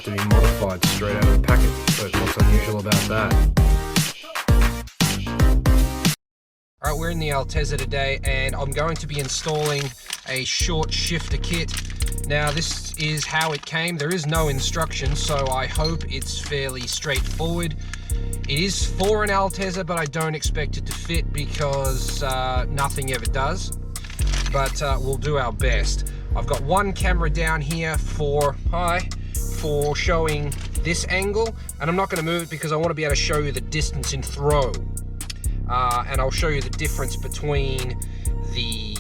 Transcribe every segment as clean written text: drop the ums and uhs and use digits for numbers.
to be modified straight out of the packet. So what's unusual about that? Alright, we're in the Altezza today and I'm going to be installing a short shifter kit. Now this is how it came. There is no instructions, so I hope it's fairly straightforward. It is for an Altezza, but I don't expect it to fit because nothing ever does. But we'll do our best. I've got one camera down here for showing this angle, and I'm not going to move it because I want to be able to show you the distance in throw. And I'll show you the difference between the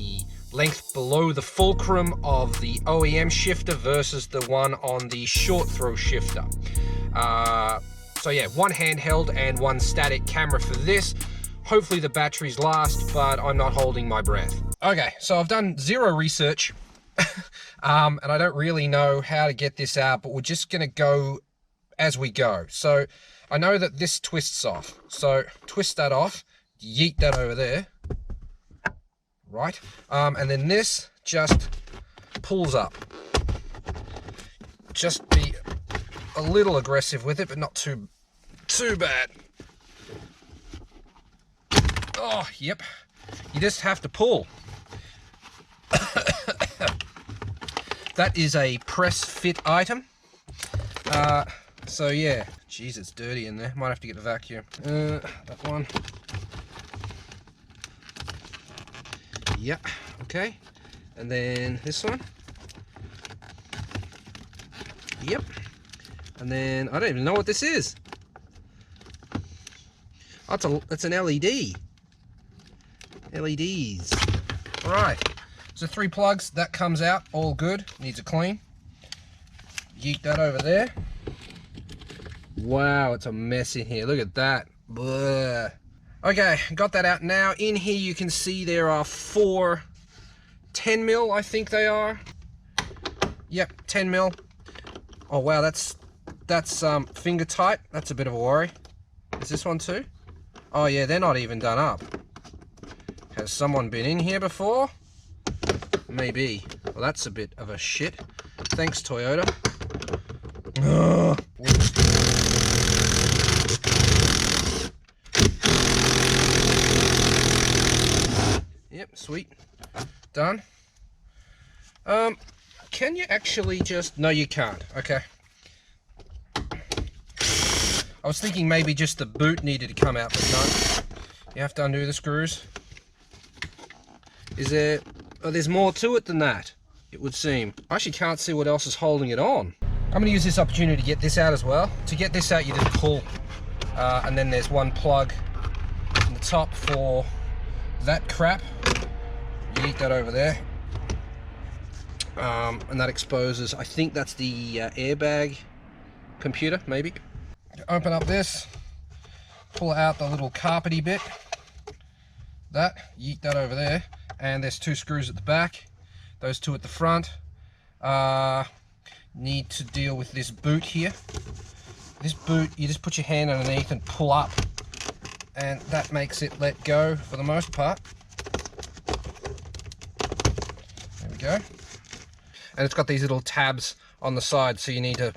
length below the fulcrum of the OEM shifter versus the one on the short throw shifter. So yeah, one handheld and one static camera for this. Hopefully the batteries last, but I'm not holding my breath. Okay, so I've done zero research and I don't really know how to get this out, but we're just gonna go as we go. So I know that this twists off, so twist that off, yeet that over there, right? And then this just pulls up. Just be a little aggressive with it, but not too bad. Oh, yep. You just have to pull. That is a press fit item. So yeah, jeez, it's dirty in there. Might have to get a vacuum. That one. Yep, okay. And then this one. Yep. And then I don't even know what this is. Oh, it's an LED. LEDs. Right. So 3 plugs, that comes out, all good. Needs a clean. Yeet that over there. Wow, it's a mess in here. Look at that. Blah. Okay, got that out now. In here you can see there are 4 10mm, I think they are. Yep, 10mm. Oh wow, that's finger tight. That's a bit of a worry. Is this one too? Oh yeah, they're not even done up. Has someone been in here before? Maybe. Well, that's a bit of a shit. Thanks, Toyota. Ugh. Yep, sweet. Done. Can you actually just... No, you can't. Okay. I was thinking maybe just the boot needed to come out, but no. You have to undo the screws. Is there... Oh, there's more to it than that, it would seem. I actually can't see what else is holding it on. I'm going to use this opportunity to get this out as well. To get this out, you just pull. And then there's one plug in the top for that crap. You yeet that over there. And that exposes, I think that's the airbag computer, maybe. Open up this, pull out the little carpety bit. That, yeet that over there. And there's 2 screws at the back, those 2 at the front. Need to deal with this boot here. This boot, you just put your hand underneath and pull up, and that makes it let go for the most part. There we go. And it's got these little tabs on the side, so you need to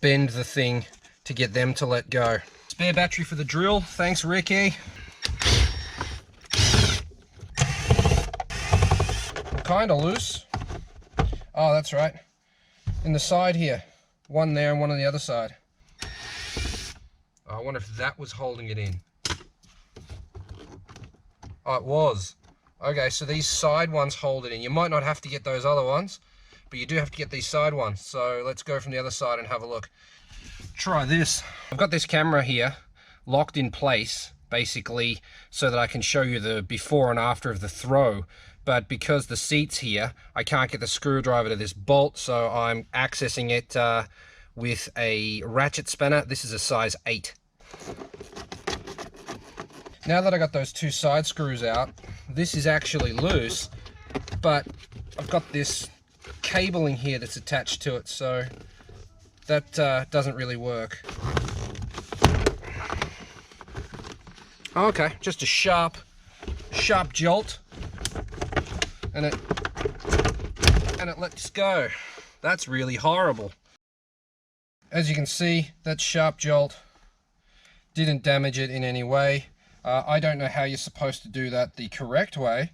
bend the thing to get them to let go. Spare battery for the drill. Thanks, Ricky. Kind of loose. Oh, that's right. In the side here. One there and one on the other side. Oh, I wonder if that was holding it in. Oh, it was. Okay, so these side ones hold it in. You might not have to get those other ones, but you do have to get these side ones. So let's go from the other side and have a look. Try this. I've got this camera here locked in place, basically, so that I can show you the before and after of the throw. But because the seat's here, I can't get the screwdriver to this bolt, so I'm accessing it with a ratchet spanner. This is a size 8. Now that I got those 2 side screws out, this is actually loose, but I've got this cabling here that's attached to it, so that doesn't really work. Okay, just a sharp jolt. And it lets go. That's really horrible. As you can see, that sharp jolt didn't damage it in any way. I don't know how you're supposed to do that the correct way,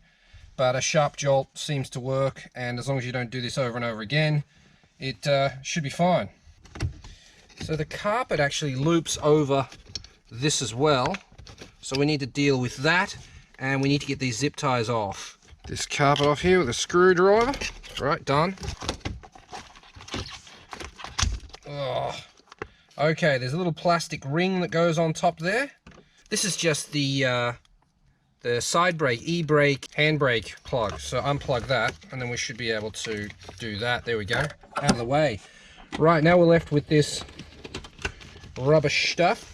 but a sharp jolt seems to work, and as long as you don't do this over and over again, it should be fine. So the carpet actually loops over this as well, so we need to deal with that, and we need to get these zip ties off. This carpet off here with a screwdriver. Right, done. Oh. Okay, there's a little plastic ring that goes on top there. This is just the side brake, e-brake, handbrake plug. So unplug that, and then we should be able to do that. There we go, out of the way. Right, now we're left with this rubbish stuff.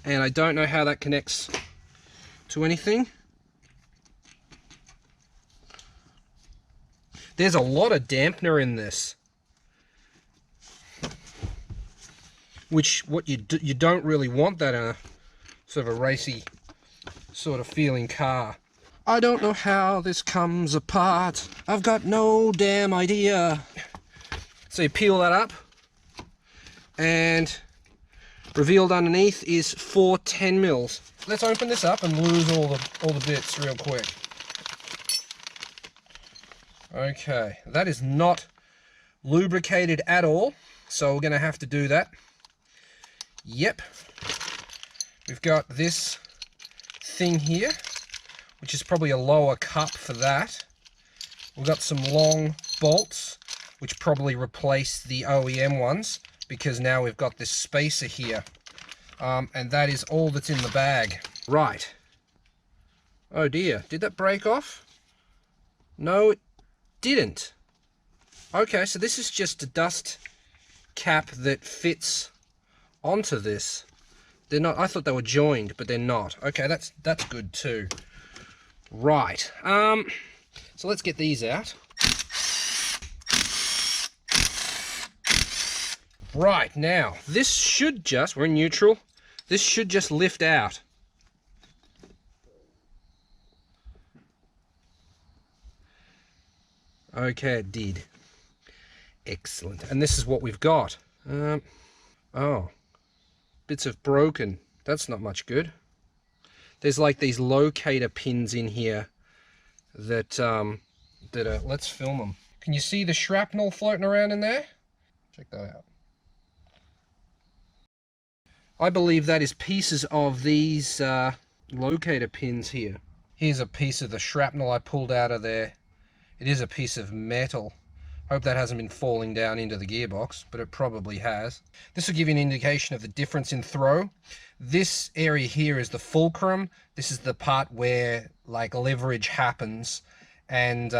And I don't know how that connects to anything. There's a lot of dampener in this, which you don't really want that in a sort of a racy sort of feeling car. I don't know how this comes apart. I've got no damn idea. So you peel that up, and revealed underneath is 4 10 mils. Let's open this up and lose all the bits real quick. Okay, that is not lubricated at all, so we're going to have to do that. Yep, we've got this thing here, which is probably a lower cup for that. We've got some long bolts, which probably replace the OEM ones, because now we've got this spacer here. And that is all that's in the bag. Right. Oh dear, did that break off? No, it didn't. Okay, so this is just a dust cap that fits onto this. They're not, I thought they were joined, but they're not. Okay, that's good too. Right. So let's get these out. Right, now, this should just, we're in neutral, this should just lift out. Okay, it did. Excellent. And this is what we've got. Oh, bits of broken. That's not much good. There's like these locator pins in here that, let's film them. Can you see the shrapnel floating around in there? Check that out. I believe that is pieces of these locator pins here. Here's a piece of the shrapnel I pulled out of there. It is a piece of metal. Hope that hasn't been falling down into the gearbox, but it probably has. This will give you an indication of the difference in throw. This area here is the fulcrum. This is the part where like leverage happens, and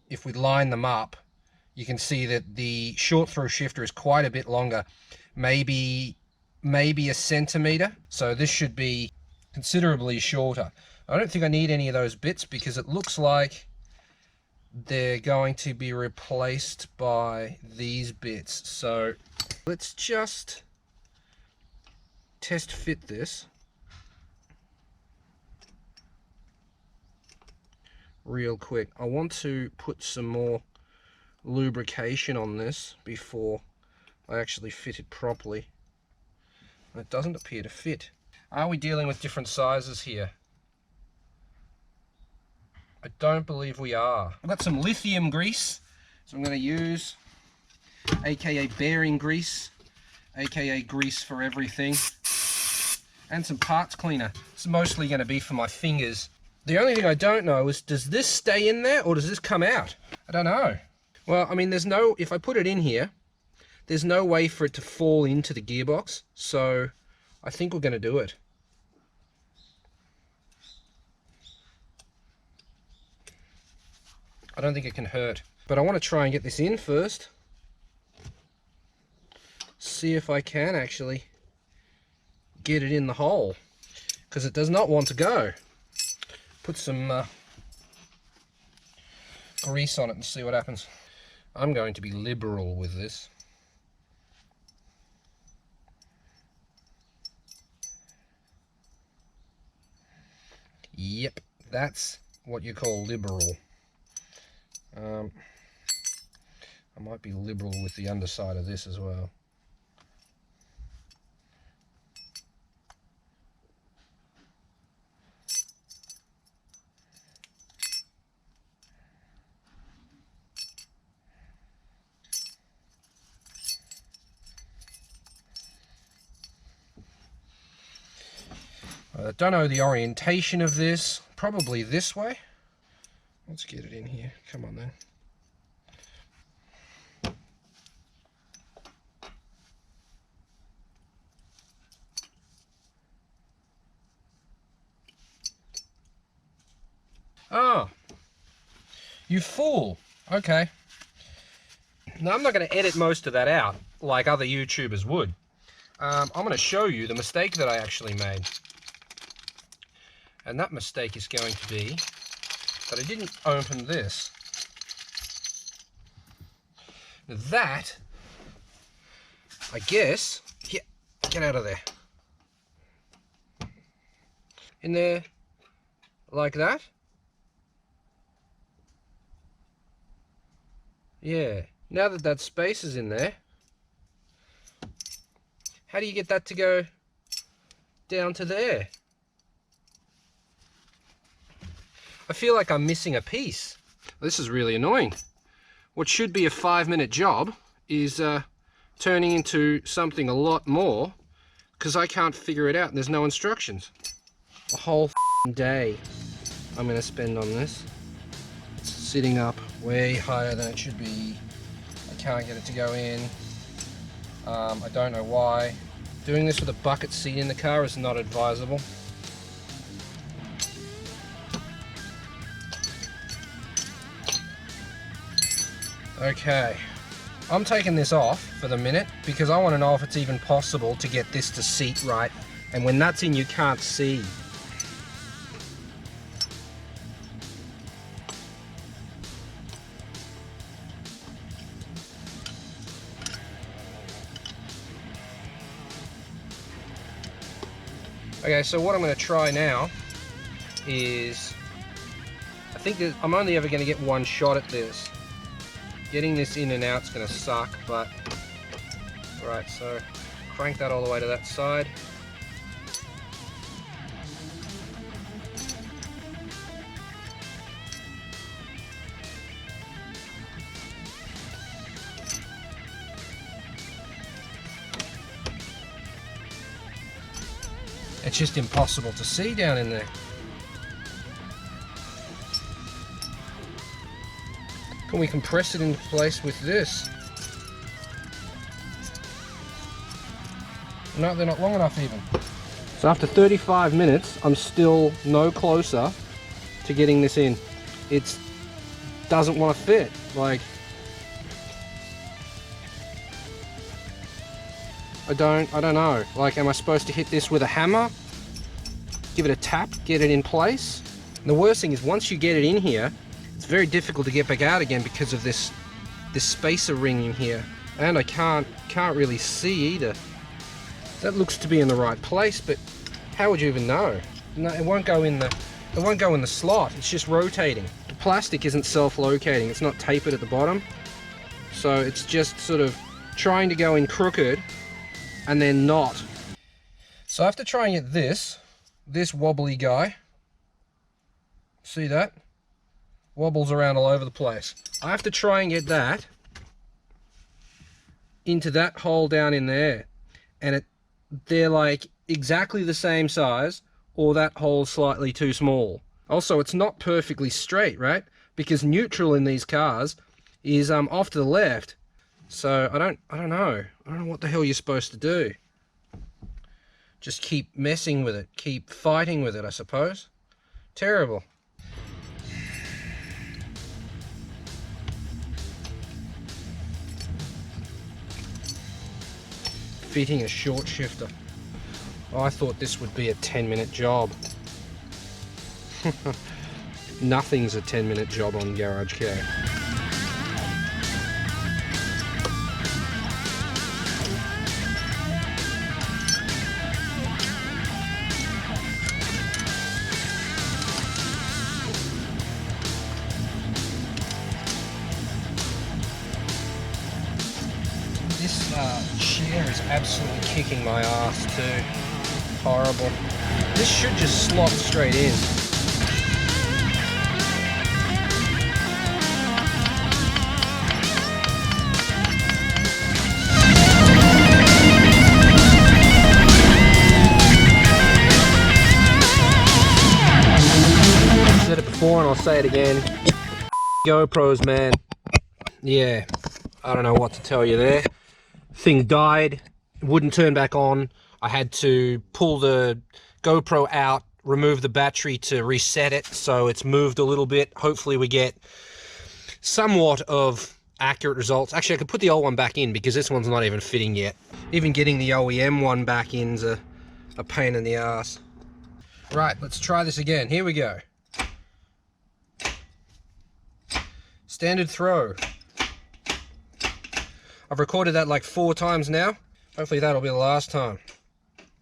if we line them up, you can see that the short throw shifter is quite a bit longer, maybe a centimeter. So this should be considerably shorter. I don't think I need any of those bits because it looks like they're going to be replaced by these bits. So let's just test fit this real quick. I want to put some more lubrication on this before I actually fit it properly. It doesn't appear to fit. Are we dealing with different sizes here? I don't believe we are. I've got some lithium grease, so I'm going to use, aka bearing grease, aka grease for everything, and some parts cleaner. It's mostly going to be for my fingers. The only thing I don't know is, does this stay in there or does this come out? I don't know. Well, I mean, if I put it in here, there's no way for it to fall into the gearbox, so I think we're going to do it. I don't think it can hurt, but I want to try and get this in first. See if I can actually get it in the hole, because it does not want to go. Put some grease on it and see what happens. I'm going to be liberal with this. Yep, that's what you call liberal. I might be liberal with the underside of this as well. I don't know the orientation of this. Probably this way. Let's get it in here. Come on then. Oh, you fool. Okay. Now, I'm not going to edit most of that out like other YouTubers would. I'm going to show you the mistake that I actually made. And that mistake is going to be that I didn't open this. That, I guess, get out of there. In there, like that. Yeah, now that that space is in there, how do you get that to go down to there? I feel like I'm missing a piece. This is really annoying. What should be a 5-minute job is turning into something a lot more because I can't figure it out and there's no instructions. A whole day I'm going to spend on this. It's sitting up way higher than it should be. I can't get it to go in. I don't know why. Doing this with a bucket seat in the car is not advisable. Okay, I'm taking this off for the minute because I want to know if it's even possible to get this to seat right, and when that's in you can't see. Okay, so what I'm going to try now is, I think that I'm only ever going to get one shot at this. Getting this in and out is going to suck, but right, so crank that all the way to that side. It's just impossible to see down in there. Can we compress it into place with this? No, they're not long enough even. So after 35 minutes, I'm still no closer to getting this in. It doesn't want to fit. Like, I don't know. Like, am I supposed to hit this with a hammer? Give it a tap, get it in place? And the worst thing is once you get it in here, it's very difficult to get back out again because of this spacer ring in here, and I can't really see either. That looks to be in the right place, but how would you even know? No, it won't go in the slot. It's just rotating. The plastic isn't self-locating. It's not tapered at the bottom, so it's just sort of trying to go in crooked and then not. So after trying it, this wobbly guy, see that? Wobbles around all over the place. I have to try and get that into that hole down in there, and they're like exactly the same size, or that hole's slightly too small. Also, it's not perfectly straight, right? Because neutral in these cars is off to the left. So I don't know what the hell you're supposed to do. Just keep messing with it, keep fighting with it, I suppose. Terrible. Fitting a short shifter. Oh, I thought this would be a 10-minute job. Nothing's a 10-minute job on Garage Kei. is absolutely kicking my ass too. Horrible. This should just slot straight in. I've said it before and I'll say it again. GoPros, man. Yeah, I don't know what to tell you there. Thing died, wouldn't turn back on. I had to pull the GoPro out, remove the battery to reset it, so it's moved a little bit. Hopefully we get somewhat of accurate results. Actually, I could put the old one back in because this one's not even fitting yet. Even getting the OEM one back in's a pain in the ass. Right, let's try this again. Here we go. Standard throw. I've recorded that like 4 times now. Hopefully that'll be the last time.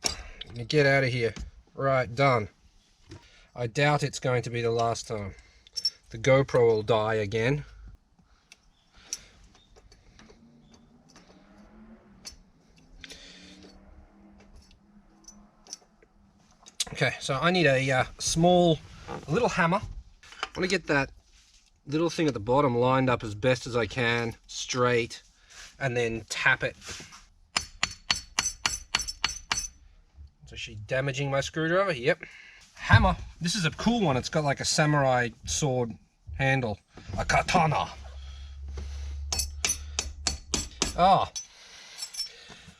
Let me get out of here. Right, done. I doubt it's going to be the last time. The GoPro will die again. Okay, so I need a little hammer. I want to get that little thing at the bottom lined up as best as I can, straight, and then tap it. So she's damaging my screwdriver? Yep. Hammer. This is a cool one. It's got like a samurai sword handle. A katana. Oh.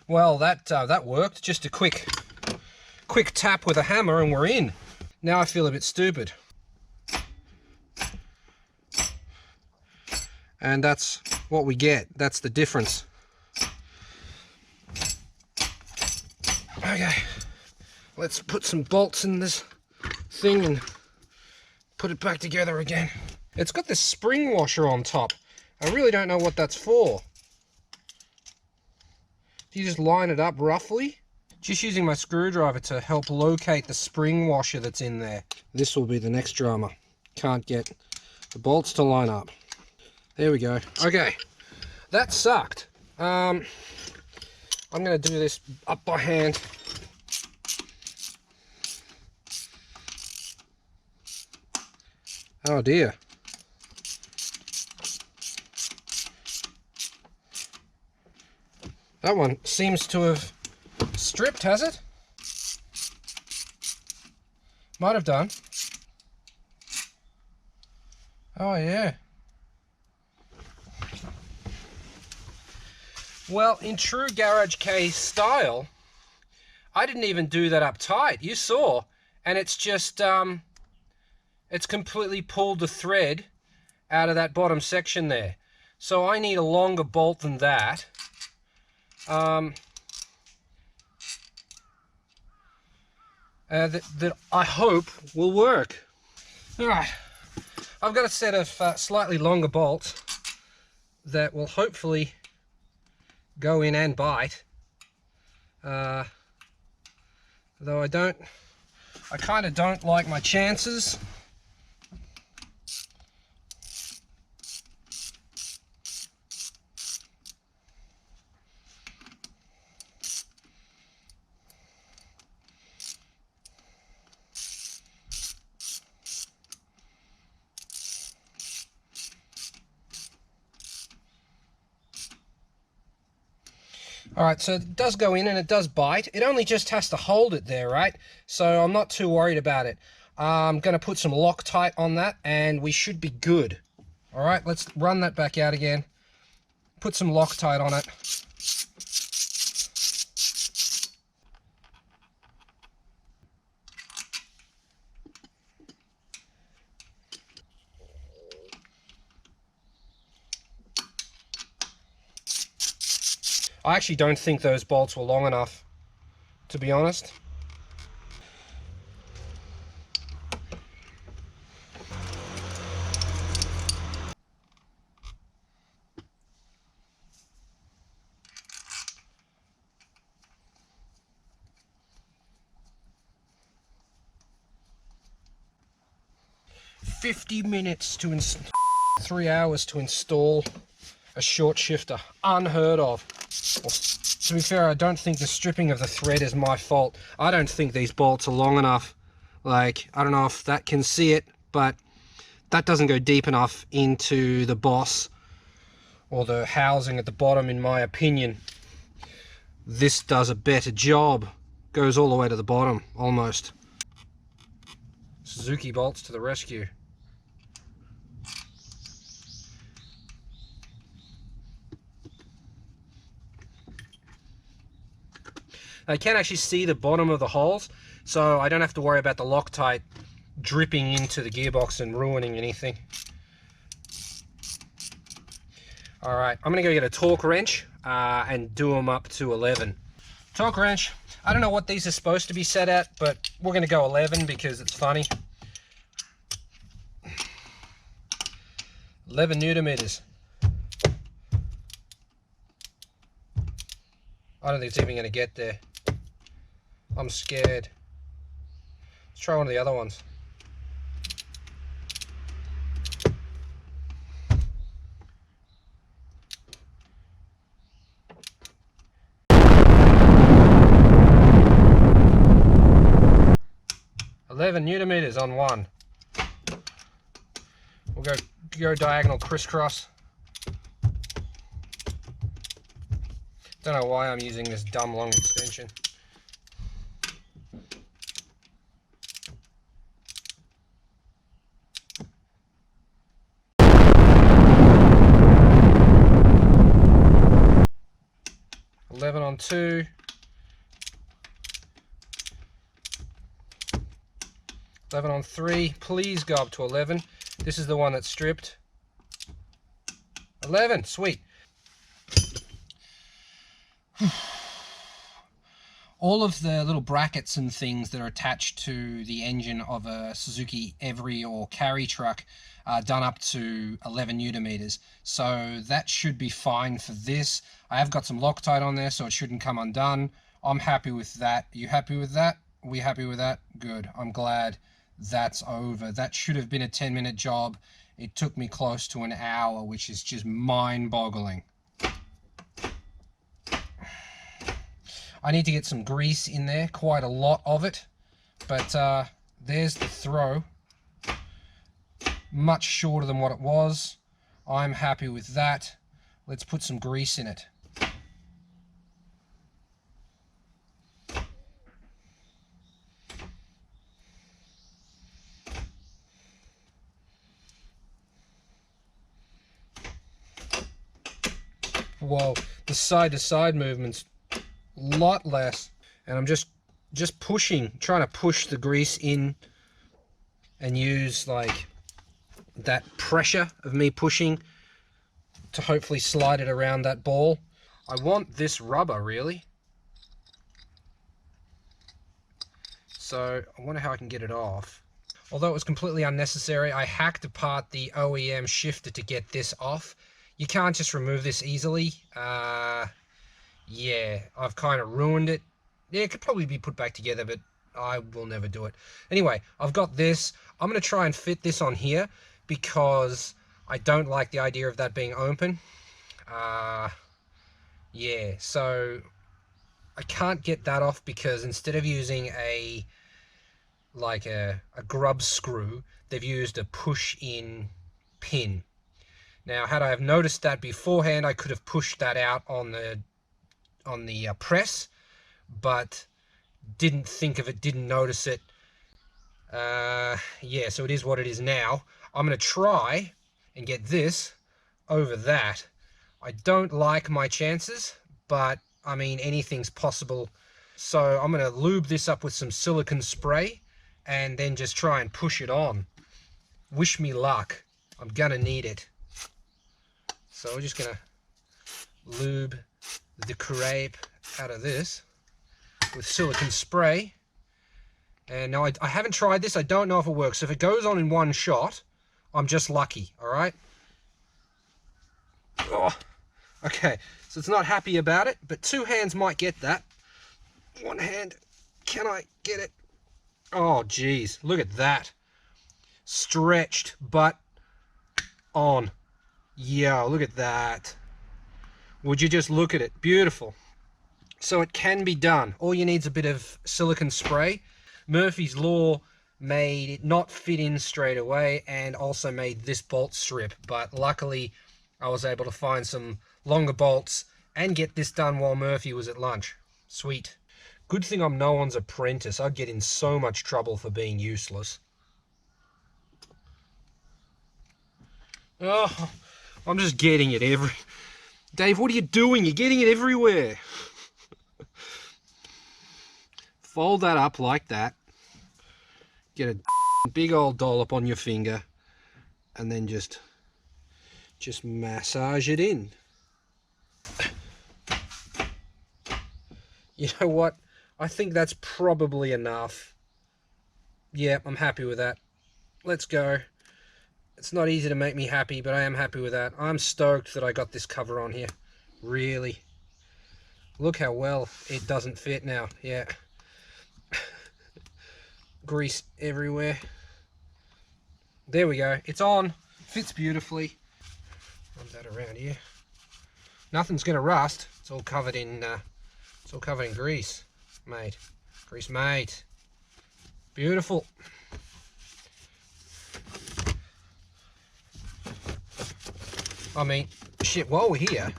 Well, that worked. Just a quick tap with a hammer and we're in. Now I feel a bit stupid. And that's what we get. That's the difference. Okay, let's put some bolts in this thing and put it back together again. It's got this spring washer on top. I really don't know what that's for. Do you just line it up roughly? Just using my screwdriver to help locate the spring washer that's in there. This will be the next drama. Can't get the bolts to line up. There we go. Okay, that sucked. I'm going to do this up by hand. Oh dear. That one seems to have stripped, has it? Might have done. Oh yeah. Well, in true Garage Kei style, I didn't even do that up tight. You saw, and it's just it's completely pulled the thread out of that bottom section there. So I need a longer bolt than that. That I hope will work. All right, I've got a set of slightly longer bolts that will hopefully go in and bite. Though I kind of don't like my chances. Alright, so it does go in and it does bite. It only just has to hold it there, right? So I'm not too worried about it. I'm going to put some Loctite on that and we should be good. Alright, let's run that back out again. Put some Loctite on it. I actually don't think those bolts were long enough, to be honest. $50 to 3 hours to install a short shifter. Unheard of. To be fair, I don't think the stripping of the thread is my fault. I don't think these bolts are long enough. Like, I don't know if that can see it, but that doesn't go deep enough into the boss or the housing at the bottom, in my opinion. This does a better job. Goes all the way to the bottom, almost. Suzuki bolts to the rescue. I can actually see the bottom of the holes, so I don't have to worry about the Loctite dripping into the gearbox and ruining anything. Alright, I'm going to go get a torque wrench and do them up to 11. Torque wrench, I don't know what these are supposed to be set at, but we're going to go 11 because it's funny. 11 Newton meters. I don't think it's even going to get there. I'm scared. Let's try one of the other ones. Newton meters on one. We'll go diagonal crisscross. Don't know why I'm using this dumb long extension. $11 on 2. 11 on 3. Please go up to 11. This is the one that's stripped. 11. Sweet. All of the little brackets and things that are attached to the engine of a Suzuki Every or Carry truck are done up to 11 Newton meters. So that should be fine for this. I have got some Loctite on there, so it shouldn't come undone. I'm happy with that. Are you happy with that? Are we happy with that? Good. I'm glad that's over. That should have been a 10-minute job. It took me close to an hour, which is just mind-boggling. I need to get some grease in there, quite a lot of it, but there's the throw. Much shorter than what it was. I'm happy with that. Let's put some grease in it. Whoa, the side-to-side movement's a lot less, and I'm just pushing, trying to push the grease in and use like that pressure of me pushing to hopefully slide it around that ball. I want this rubber really, so I wonder how I can get it off. Although it was completely unnecessary, I hacked apart the OEM shifter to get this off. You can't just remove this easily. Yeah, I've kind of ruined it. Yeah, it could probably be put back together, but I will never do it. Anyway, I've got this. I'm going to try and fit this on here because I don't like the idea of that being open. Yeah, so I can't get that off because instead of using a grub screw, they've used a push-in pin. Now, had I have noticed that beforehand, I could have pushed that out on the press, but didn't think of it, didn't notice it. Yeah, so it is what it is now. I'm going to try and get this over that. I don't like my chances, but I mean, anything's possible. So I'm going to lube this up with some silicone spray and then just try and push it on. Wish me luck. I'm going to need it. So we're just going to lube the crepe out of this with silicone spray. And now I haven't tried this. I don't know if it works. So if it goes on in one shot, I'm just lucky. All right. Oh, okay. So it's not happy about it, but two hands might get that. One hand, can I get it? Oh, geez. Look at that. Stretched, but on. Yo, look at that. Would you just look at it? Beautiful. So it can be done. All you need is a bit of silicone spray. Murphy's Law made it not fit in straight away, and also made this bolt strip, but luckily I was able to find some longer bolts and get this done while Murphy was at lunch. Sweet. Good thing I'm no one's apprentice. I'd get in so much trouble for being useless. Oh, I'm just getting it Dave, what are you doing? You're getting it everywhere. Fold that up like that. Get a big old dollop on your finger, and then just massage it in. You know what? I think that's probably enough. Yeah, I'm happy with that. Let's go. It's not easy to make me happy, but I am happy with that. I'm stoked that I got this cover on here. Really. Look how well it doesn't fit now. Yeah. Grease everywhere. There we go. It's on. Fits beautifully. Rub that around here. Nothing's gonna rust. It's all covered in grease, mate. Grease, mate. Beautiful. I mean, shit, while we're here,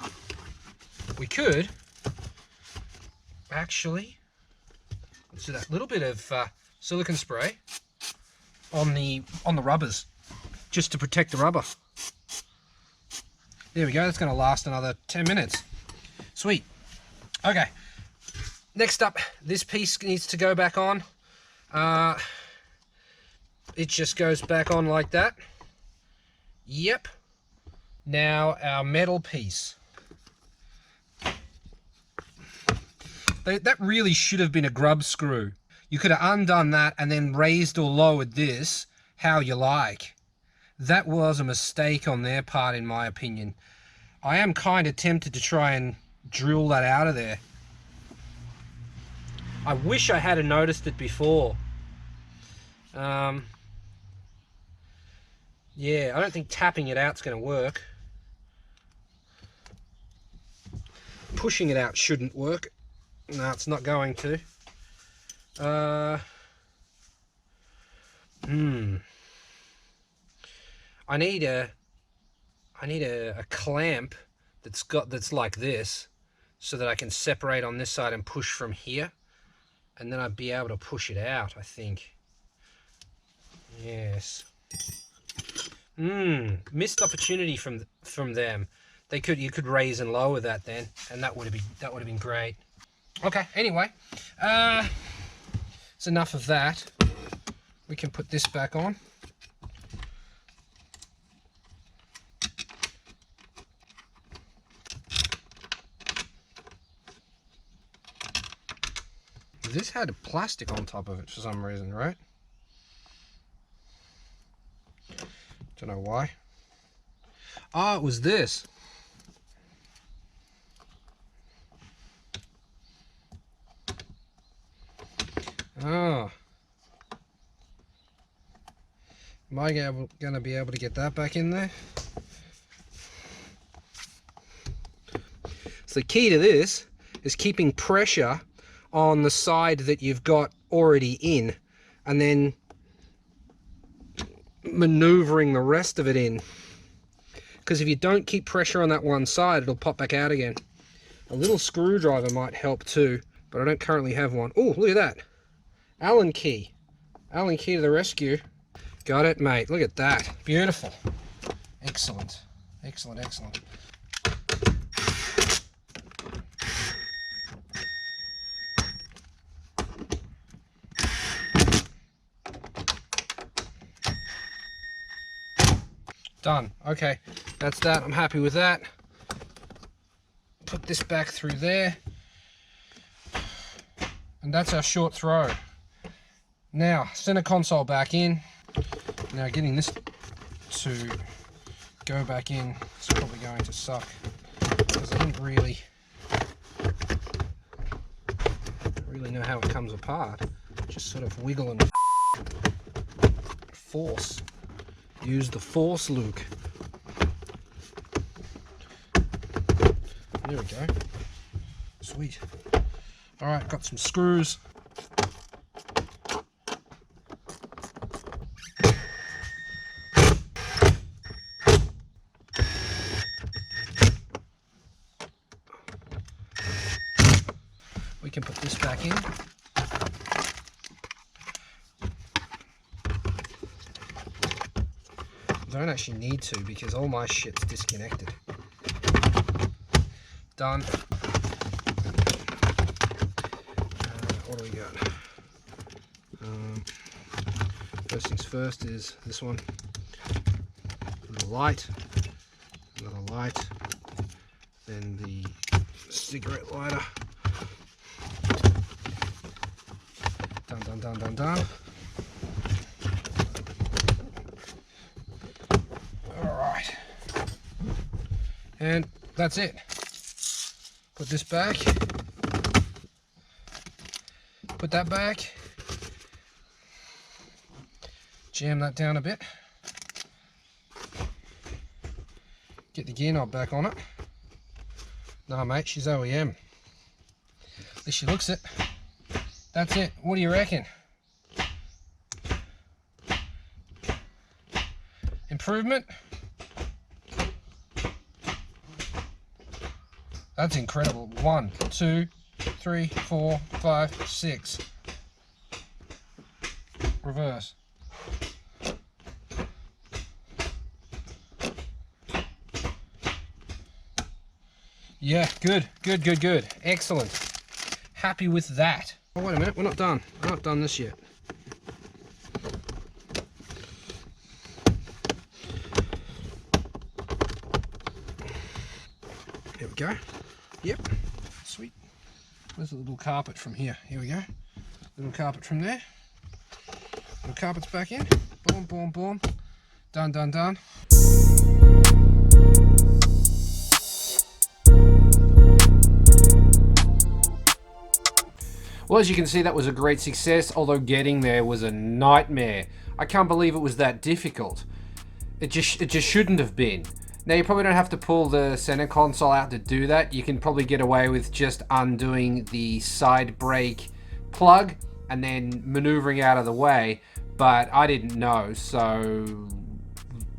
we could actually, let's do that little bit of silicone spray on the rubbers, just to protect the rubber. There we go. That's going to last another 10 minutes. Sweet. Okay. Next up, this piece needs to go back on. It just goes back on like that. Yep. Now our metal piece. That really should have been a grub screw. You could have undone that and then raised or lowered this how you like. That was a mistake on their part, in my opinion. I am kind of tempted to try and drill that out of there. I wish I had noticed it before. Yeah, I don't think tapping it out's going to work. Pushing it out shouldn't work. No, it's not going to. I need a clamp that's like this, so that I can separate on this side and push from here, and then I'd be able to push it out, I think. Yes. Missed opportunity from them. You could raise and lower that then, and that would have been great. Okay, anyway, it's enough of that. We can put this back on. This had plastic on top of it for some reason, right? Don't know why. Oh, it was this. Oh. Am I going to be able to get that back in there? So the key to this is keeping pressure on the side that you've got already in, and then maneuvering the rest of it in. Because if you don't keep pressure on that one side, it'll pop back out again. A little screwdriver might help too, but I don't currently have one. Oh, look at that. Allen key. Allen key to the rescue. Got it, mate. Look at that. Beautiful. Excellent. Excellent, excellent. Done. Okay, that's that. I'm happy with that. Put this back through there. And that's our short throw. Now, center console back in. Now getting this to go back in is probably going to suck, because I don't really know how it comes apart. Just sort of wiggle and force. Use the force, Luke. There we go. Sweet. All right, got some screws. We can put this back in. I don't actually need to because all my shit's disconnected. Done. What do we got? First things first is this one. A little light. Another light. Then the cigarette lighter. Done, done, done, done, done. Alright. And that's it. Put this back. Put that back. Jam that down a bit. Get the gear knob back on it. No mate, she's OEM. At least she looks it. That's it. What do you reckon? Improvement? That's incredible. 1, 2, 3, 4, 5, 6. Reverse. Yeah, good, good, good, good. Excellent. Happy with that. Oh, wait a minute, we're not done. We're not done this yet. There we go. Yep, sweet. Where's the little carpet from here? Here we go. Little carpet from there. Little carpet's back in. Boom, boom, boom. Done, done, done. Well, as you can see, that was a great success, although getting there was a nightmare. I can't believe it was that difficult. It just shouldn't have been. Now, you probably don't have to pull the center console out to do that. You can probably get away with just undoing the side brake plug and then maneuvering out of the way, but I didn't know, so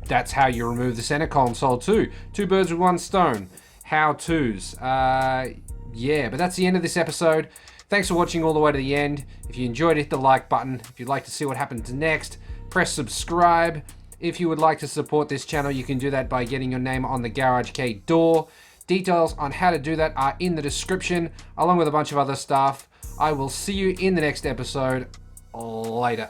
that's how you remove the center console too. Two birds with one stone. How-tos. Yeah, but that's the end of this episode. Thanks for watching all the way to the end. If you enjoyed it, hit the like button. If you'd like to see what happens next, press subscribe. If you would like to support this channel, you can do that by getting your name on the Garage Kei door. Details on how to do that are in the description, along with a bunch of other stuff. I will see you in the next episode. Later.